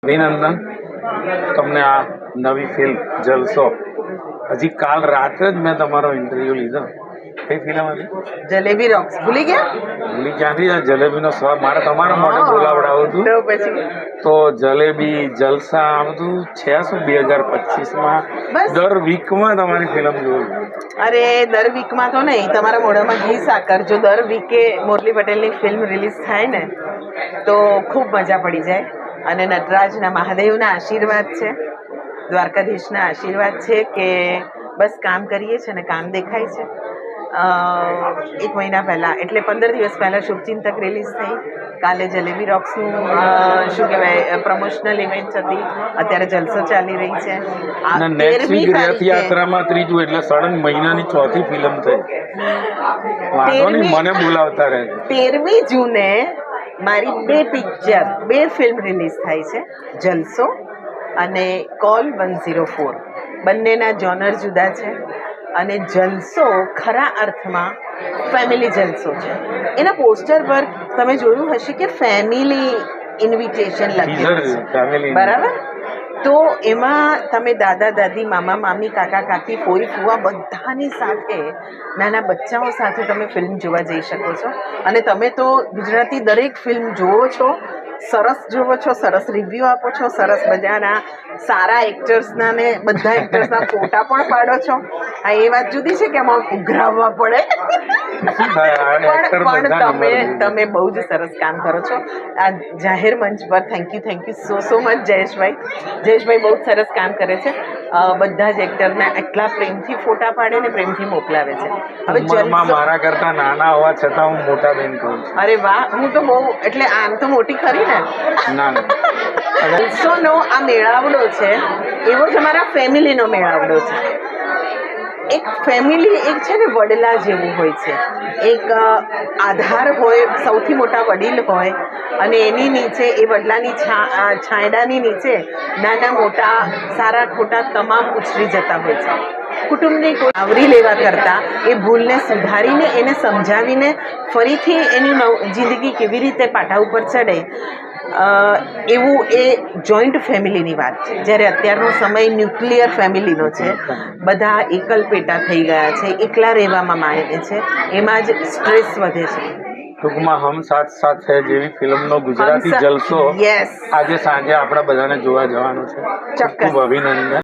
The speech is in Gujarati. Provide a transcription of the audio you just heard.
અભિનંદન તમને આ નવી ફિલ્મ જલસો. હજી કાલ રાત્રે જ મેં તમારો ઇન્ટરવ્યુ લીધો. કઈ ફિલ્મ હતી? જલેબી રોક્સ. ભૂલી ગયા? ભૂલી ક્યાંથી? આ જલેબીનો સ્વાદ મારે તમારા મોઢે બોલાવડાવું હતું. તો પછી તો જલેબી જલસા આ બધું છે શું 2025માં? બસ. દર વીકમાં તમારી ફિલ્મ જોઉં. અરે દર વીકમાં તો નહીં, તમારા મોઢામાં ઘી સાકર. જો દર વીકે મોરલી પટેલની ફિલ્મ રિલીઝ થાય ને તો ખૂબ મજા પડી જાય. અને નટરાજના મહાદેવના આશીર્વાદ છે, દ્વારકાધીશના આશીર્વાદ છે કે બસ કામ કરીએ છીએ ને કામ દેખાય છે. 1 મહિના પહેલાં એટલે 15 દિવસ પહેલાં શુભચિંતક રિલીઝ થઈ. કાલે જલેબી રોક્સનું શું કહેવાય પ્રમોશનલ ઇવેન્ટ હતી. અત્યારે જલસો ચાલી રહી છે. આ 13મી રથયાત્રામાં ત્રીજું એટલે સડન મહિનાની ચોથી ફિલ્મ થઈ. વાંધો નહીં, મને બોલાવતા રહે. 13મી જૂને મારી 2 ફિલ્મ રિલીઝ થાય છે, જલસો અને કોલ 104. બંનેના જોનર જુદા છે અને જલસો ખરા અર્થમાં ફેમિલી જલસો છે. એના પોસ્ટર પર તમે જોયું હશે કે ફેમિલી ઇન્વિટેશન લખ્યું છે, બરાબર? તો એમાં તમે દાદા દાદી, મામા મામી, કાકા કાકી, ફોઈ ફુવા બધાની સાથે, નાના બચ્ચાઓ સાથે તમે ફિલ્મ જોવા જઈ શકો છો. અને તમે તો ગુજરાતી દરેક ફિલ્મ જુઓ છો, સરસ જુઓ છો, સરસ રિવ્યૂ આપો છો, સરસ મજાના સારા એક્ટર્સના ને બધા એક્ટર્સના ફોટા પણ પાડો છો. હા, એ વાત જુદી છે કે આમાં ઉઘરાવવા પડે, પણ તમે બહુ જ સરસ કામ કરો છો આ જાહેર મંચ પર. Thank you so much Jayeshbhai. Jayeshbhai બહુ જ સરસ કામ કરે છે. બધા જ એક્ટરના એટલા પ્રેમથી ફોટા પાડે ને પ્રેમથી મોકલાવે છે. હવે મારા કરતા નાના હોવા છતાં હું મોટા બેન કહું છું. અરે વાહ, હું તો બહુ, એટલે આમ તો મોટી ખરી ને. ના જલસોનો આ મેળાવડો છે એવો જ અમારા ફેમિલીનો મેળાવડો છે. એક ફેમિલી એક છે ને વડલા જેવું હોય છે. એક આધાર હોય, સૌથી મોટા વડીલ હોય અને એની નીચે એ વડલાની છાંયડાની નીચે નાના મોટા સારા ખોટા તમામ ઉછરી જતા હોય છે. કુટુંબને કોઈ આવરી લેવા કરતાં એ ભૂલને સુધારીને એને સમજાવીને ફરીથી એની જિંદગી કેવી રીતે પાટા ઉપર ચડે એવું એ જોઈન્ટ ફેમિલીની વાત છે. જ્યારે અત્યારનો સમય ન્યુક્લિયર ફેમિલીનો છે, બધા એકલ પેટા થઈ ગયા છે, એકલા રહેવામાં માને છે, એમાં જ સ્ટ્રેસ વધે છે. ટૂંકમાં હમ સાથ સાથ હે જેવી ફિલ્મનો ગુજરાતી જલસો આજે સાંજે આપણા બધાને જોવા જવાનો છે. ખૂબ અભિનંદન.